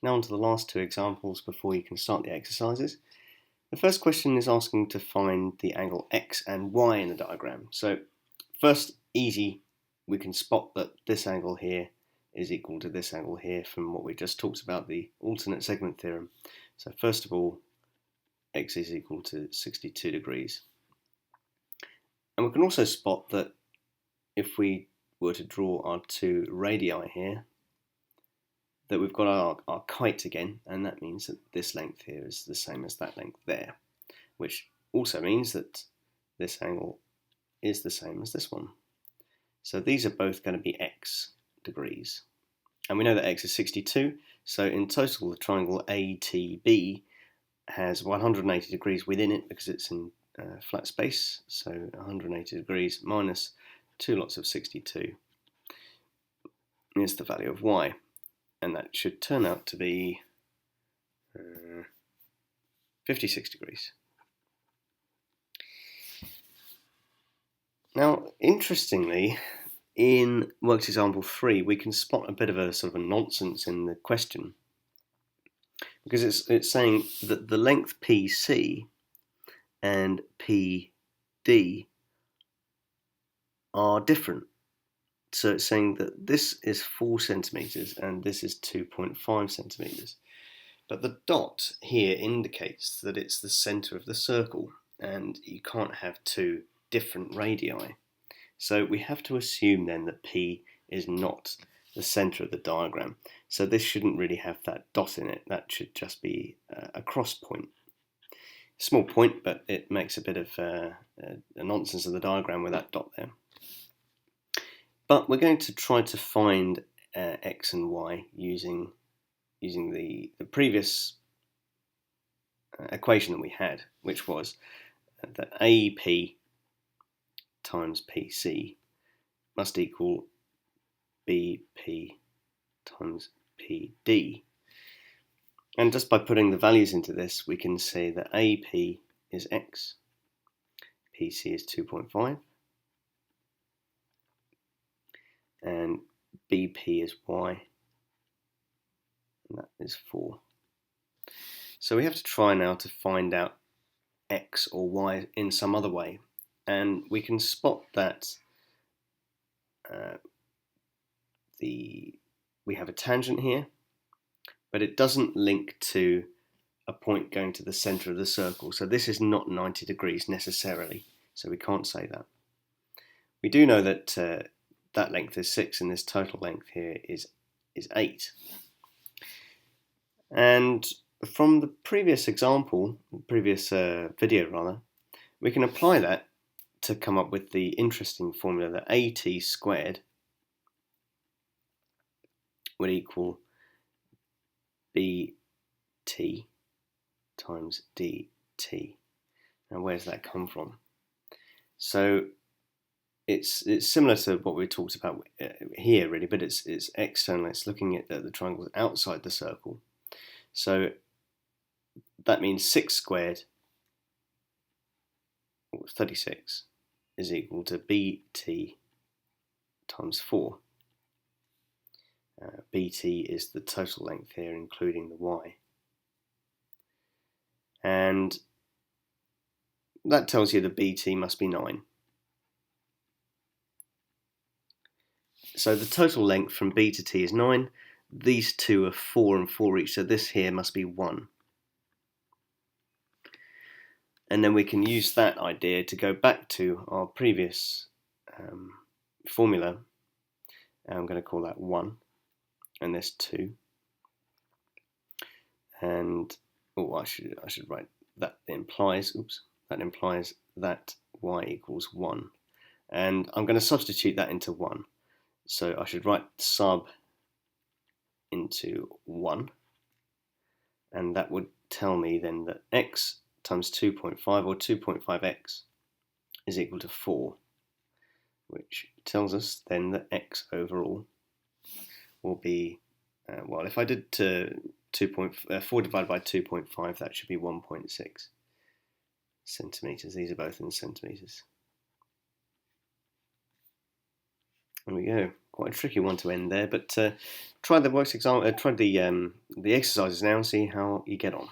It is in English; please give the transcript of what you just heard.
Now on to the last two examples before you can start the exercises. The first question is asking to find the angle x and y in the diagram. So first, easy, we can spot that this angle here is equal to this angle here from what we just talked about, the alternate segment theorem. So first of all, x is equal to 62 degrees. And we can also spot that if we were to draw our two radii here, that we've got our kite again, and that means that this length here is the same as that length there, which also means that this angle is the same as this one. So these are both going to be x degrees. And we know that x is 62, so in total the triangle ATB has 180 degrees within it because it's in flat space, so 180 degrees minus 2 lots of 62 is the value of y. And that should turn out to be 56 degrees. Now, interestingly, in worked example 3, we can spot a bit of a sort of a nonsense in the question, because it's saying that the length PC and PD are different. So it's saying that this is 4 centimeters and this is 2.5 centimeters. But the dot here indicates that it's the center of the circle, and you can't have two different radii. So we have to assume then that P is not the center of the diagram. So this shouldn't really have that dot in it. That should just be a cross point. Small point, but it makes a bit of a nonsense of the diagram with that dot there. But we're going to try to find x and y using the previous equation that we had, which was that AP times PC must equal BP times PD. And just by putting the values into this, we can say that AP is x, PC is 2.5, and BP is y, and that is 4. So we have to try now to find out x or y in some other way, and we can spot that we have a tangent here, but it doesn't link to a point going to the center of the circle. So this is not 90 degrees necessarily, so we can't say that. We do know that that length is 6 and this total length here is 8. And from the previous example, previous video rather, we can apply that to come up with the interesting formula that AT squared would equal BT times DT. Now where does that come from? So it's similar to what we talked about here really, but it's external. It's looking at the triangles outside the circle. So that means 6 squared, or 36, is equal to BT times 4. BT is the total length here, including the y. And that tells you that BT must be 9. So the total length from B to T is 9. These two are 4 and 4 each, so this here must be 1. And then we can use that idea to go back to our previous formula. I'm going to call that 1, and this 2. And I should write that implies that y equals 1. And I'm going to substitute that into 1. So I should write sub into 1, and that would tell me then that x times 2.5, or 2.5x, is equal to 4, which tells us then that x overall will be, well, if I did 4 divided by 2.5, that should be 1.6 centimeters. These are both in centimeters. There we go. quite a tricky one to end there, but try the exercises now and see how you get on.